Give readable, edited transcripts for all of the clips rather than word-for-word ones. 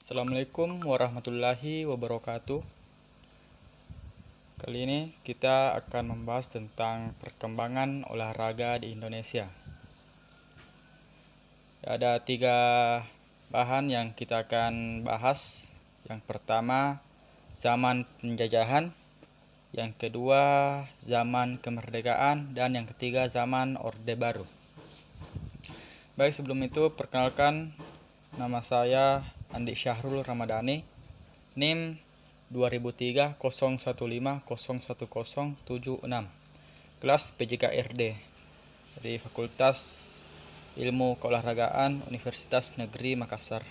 Assalamualaikum warahmatullahi wabarakatuh. Kali ini kita akan membahas tentang perkembangan olahraga di Indonesia. Ada 3 bahan yang kita akan bahas. Yang pertama, zaman penjajahan. Yang kedua, zaman kemerdekaan. Dan yang ketiga, zaman Orde Baru. Baik, sebelum itu perkenalkan, nama saya Andi Syahrul Ramadhani, NIM 2003 015 01076, kelas PJKRD dari Fakultas Ilmu Keolahragaan Universitas Negeri Makassar.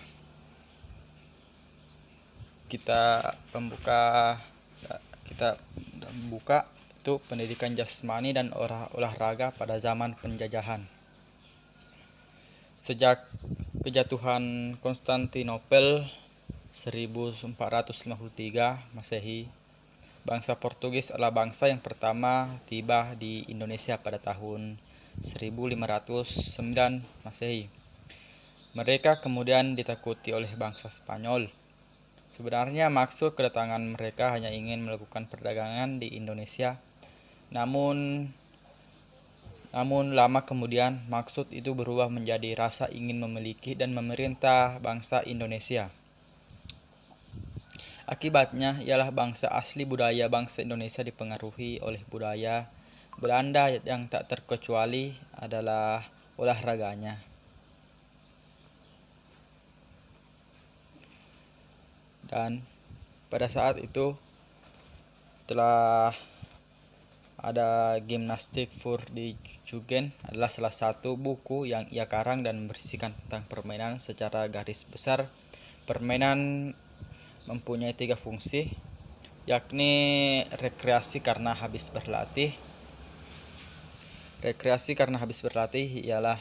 Kita membuka itu pendidikan jasmani dan olahraga pada zaman penjajahan. Sejak kejatuhan Konstantinopel 1453 Masehi, bangsa Portugis adalah bangsa yang pertama tiba di Indonesia pada tahun 1509 Masehi. Mereka kemudian ditakuti oleh bangsa Spanyol. Sebenarnya maksud kedatangan mereka hanya ingin melakukan perdagangan di Indonesia. Namun lama kemudian maksud itu berubah menjadi rasa ingin memiliki dan memerintah bangsa Indonesia. Akibatnya ialah bangsa asli budaya bangsa Indonesia dipengaruhi oleh budaya Belanda yang tak terkecuali adalah olahraganya. Dan pada saat itu telah ada Gymnastik für die Jugend adalah salah satu buku yang ia karang dan memberisikan tentang permainan secara garis besar. Permainan mempunyai 3 fungsi, yakni rekreasi karena habis berlatih. Rekreasi karena habis berlatih ialah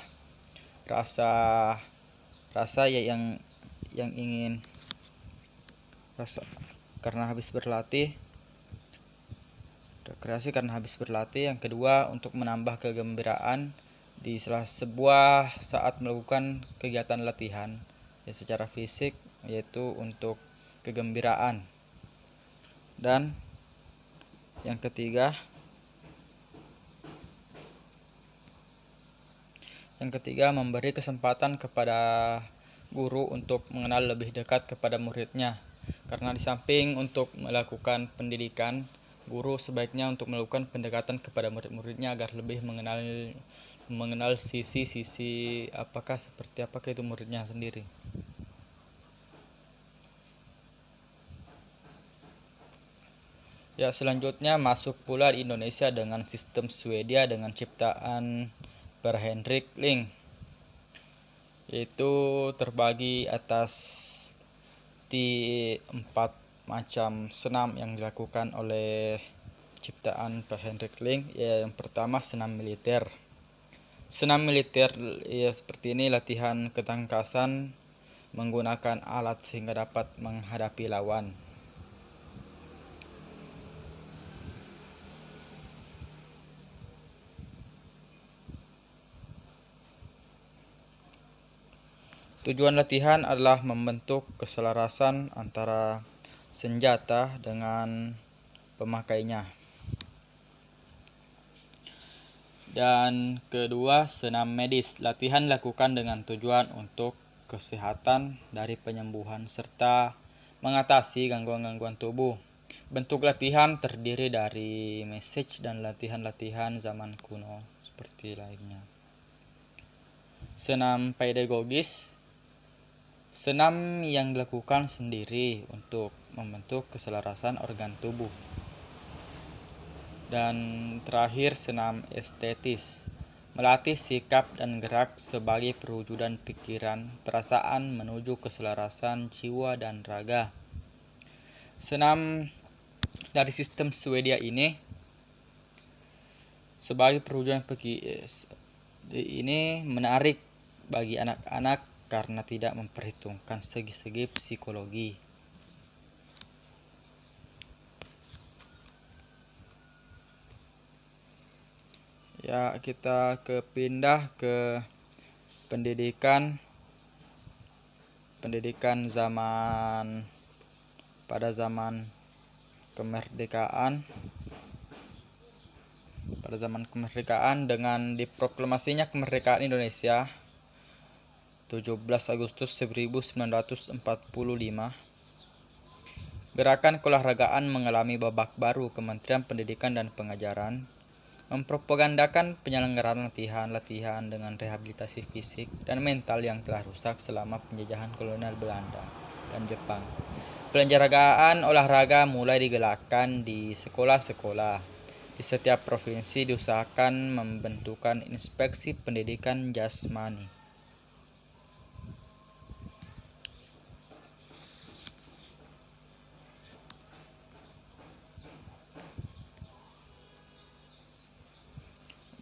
rasa yang ingin rasa karena habis berlatih. Rekreasi karena habis berlatih. Yang kedua, untuk menambah kegembiraan di sebuah saat melakukan kegiatan latihan secara fisik, yaitu untuk kegembiraan. Dan yang ketiga memberi kesempatan kepada guru untuk mengenal lebih dekat kepada muridnya. Karena di samping untuk melakukan pendidikan, guru sebaiknya untuk melakukan pendekatan kepada murid-muridnya agar lebih mengenal sisi-sisi seperti apakah itu muridnya sendiri. Ya, selanjutnya masuk pula di Indonesia dengan sistem Swedia dengan ciptaan Per Henrik Ling, yaitu terbagi atas 4 macam senam yang dilakukan oleh ciptaan Per Henrik Ling. Yang pertama, senam militer. Senam militer seperti ini, latihan ketangkasan menggunakan alat sehingga dapat menghadapi lawan. Tujuan latihan adalah membentuk keselarasan antara senjata dengan pemakainya. Dan kedua, senam medis. Latihan dilakukan dengan tujuan untuk kesehatan dari penyembuhan serta mengatasi gangguan-gangguan tubuh. Bentuk latihan terdiri dari message dan latihan-latihan zaman kuno seperti lainnya. Senam pedagogis. Senam yang dilakukan sendiri untuk membentuk keselarasan organ tubuh. Dan terakhir, senam estetis. Melatih sikap dan gerak sebagai perwujudan pikiran, perasaan menuju keselarasan jiwa dan raga. Senam dari sistem Swedia ini sebagai perwujudan ini menarik bagi anak-anak karena tidak memperhitungkan segi-segi psikologi. Ya, kita pindah ke pendidikan pendidikan pada zaman kemerdekaan dengan diproklamasinya kemerdekaan Indonesia 17 Agustus 1945. Gerakan keolahragaan mengalami babak baru. Kementerian Pendidikan dan Pengajaran mempropagandakan penyelenggaraan latihan dengan rehabilitasi fisik dan mental yang telah rusak selama penjajahan kolonial Belanda dan Jepang. Penyelenggaraan olahraga mulai digalakkan di sekolah-sekolah. Di setiap provinsi diusahakan membentukkan inspeksi pendidikan jasmani.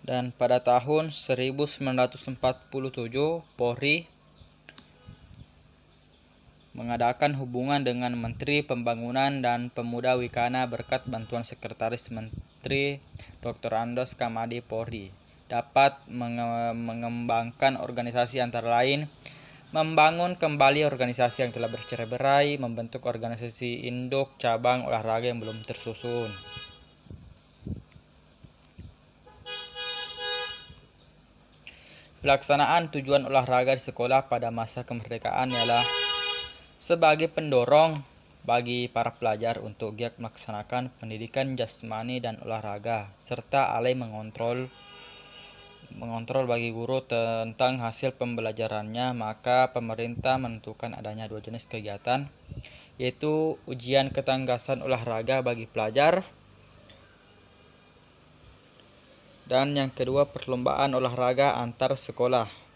Dan pada tahun 1947 Polri mengadakan hubungan dengan Menteri Pembangunan dan Pemuda Wikana berkat bantuan Sekretaris Menteri Dr. Andos Kamadi. Polri dapat mengembangkan organisasi antara lain membangun kembali organisasi yang telah bercerai-berai, membentuk organisasi induk cabang olahraga yang belum tersusun. Pelaksanaan tujuan olahraga di sekolah pada masa kemerdekaan ialah sebagai pendorong bagi para pelajar untuk giat melaksanakan pendidikan jasmani dan olahraga, serta alih mengontrol bagi guru tentang hasil pembelajarannya. Maka pemerintah menentukan adanya dua jenis kegiatan, yaitu ujian ketangkasan olahraga bagi pelajar, dan yang kedua perlombaan olahraga antar sekolah.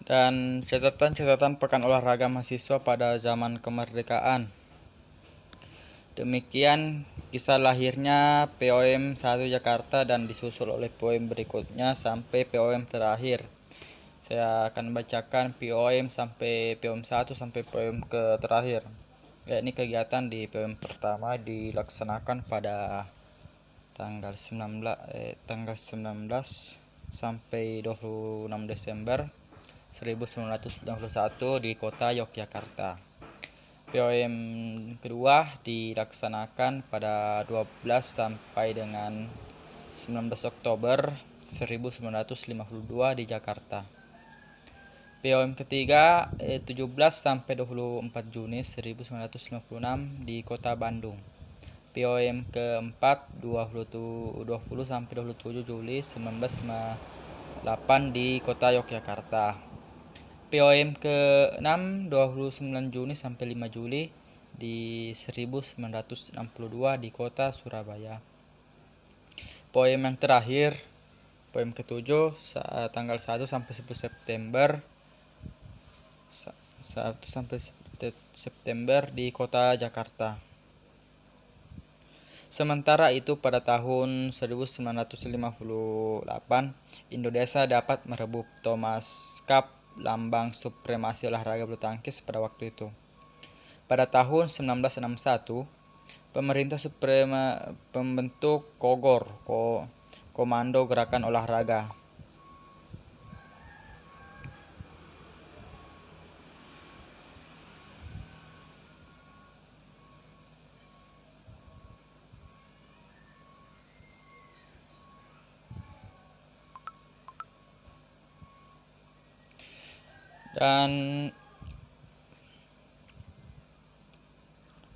Dan catatan Pekan Olahraga Mahasiswa pada zaman kemerdekaan. Demikian kisah lahirnya POM 1 Jakarta dan disusul oleh POM berikutnya sampai POM terakhir. Saya akan bacakan POM 1 sampai POM ke terakhir. Ini kegiatan di POM pertama dilaksanakan pada tanggal 19 sampai 26 Desember 1991 di kota Yogyakarta. POM kedua dilaksanakan pada 12 sampai dengan 19 Oktober 1952 di Jakarta. POM ketiga 17 sampai 24 Juni 1956 di kota Bandung. POM keempat 20 sampai 27 Juli 1958 di kota Yogyakarta. POM ke-6 29 Juni sampai 5 Juli di 1962 di kota Surabaya. POM yang terakhir, POM ke-7 tanggal 1 sampai 10 September di kota Jakarta. Sementara itu pada tahun 1958 Indonesia dapat merebut Thomas Cup, lambang supremasi olahraga bulu tangkis pada waktu itu. Pada tahun 1961, pemerintah Suprema membentuk KOGOR, Komando Gerakan Olahraga. Dan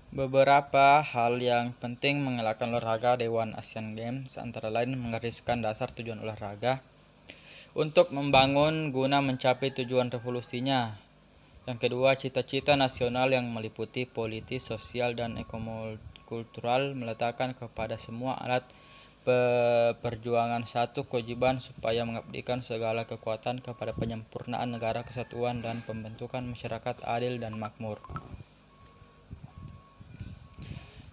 beberapa hal yang penting mengelakkan olahraga Dewan Asian Games antara lain menggariskan dasar tujuan olahraga untuk membangun guna mencapai tujuan revolusinya. Yang kedua, cita-cita nasional yang meliputi politis, sosial, dan ekokultural meletakkan kepada semua alat perjuangan satu kewajiban supaya mengabdikan segala kekuatan kepada penyempurnaan negara kesatuan dan pembentukan masyarakat adil dan makmur.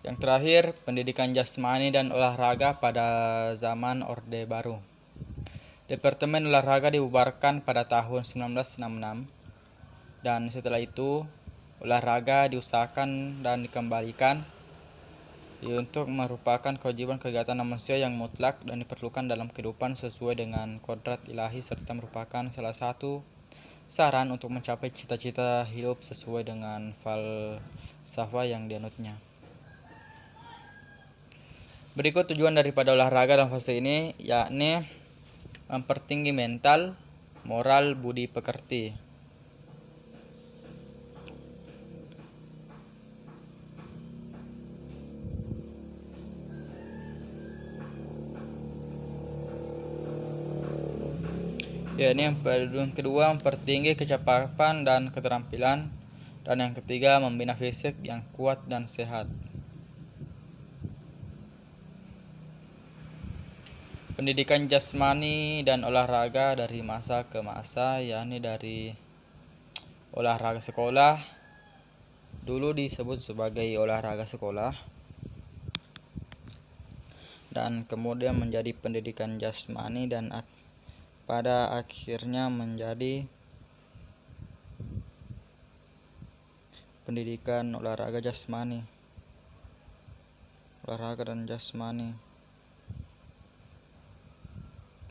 Yang terakhir, pendidikan jasmani dan olahraga pada zaman Orde Baru. Departemen olahraga dibubarkan pada tahun 1966 dan setelah itu olahraga diusahakan dan dikembalikan untuk merupakan kewajiban kegiatan manusia yang mutlak dan diperlukan dalam kehidupan sesuai dengan kodrat ilahi serta merupakan salah satu saran untuk mencapai cita-cita hidup sesuai dengan falsafah yang dianutnya. Berikut tujuan daripada olahraga dalam fase ini, yakni mempertinggi mental, moral, budi pekerti. Ya, ini yang kedua, mempertinggi kecepatan dan keterampilan, dan yang ketiga membina fisik yang kuat dan sehat. Pendidikan jasmani dan olahraga dari masa ke masa, yakni dari olahraga sekolah, dulu disebut sebagai olahraga sekolah, dan kemudian menjadi pendidikan jasmani dan pada akhirnya menjadi pendidikan olahraga jasmani. Olahraga dan jasmani.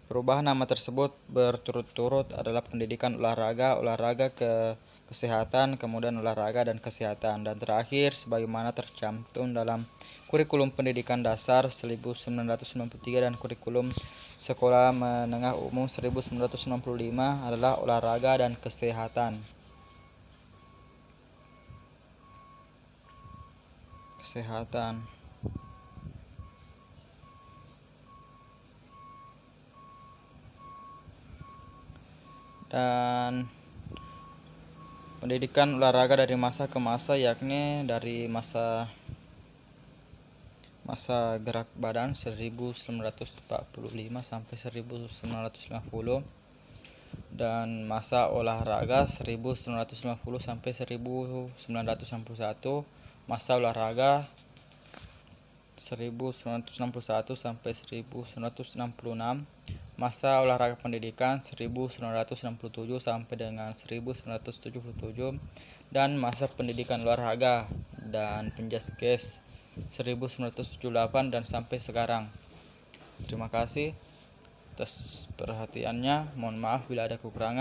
Perubahan nama tersebut berturut-turut adalah pendidikan olahraga, olahraga ke kesehatan, kemudian olahraga dan kesehatan, dan terakhir sebagaimana tercantum dalam kurikulum pendidikan dasar 1993 dan kurikulum sekolah menengah umum 1995 adalah olahraga dan kesehatan. Dan pendidikan olahraga dari masa ke masa, yakni dari masa gerak badan 1945 sampai 1950 dan masa olahraga 1950 sampai 1961, masa olahraga 1961 sampai 1966, masa olahraga pendidikan 1967 sampai dengan 1977, dan masa pendidikan olahraga dan penjaskes 1978 dan sampai sekarang. Terima kasih atas perhatiannya. Mohon maaf bila ada kekurangan.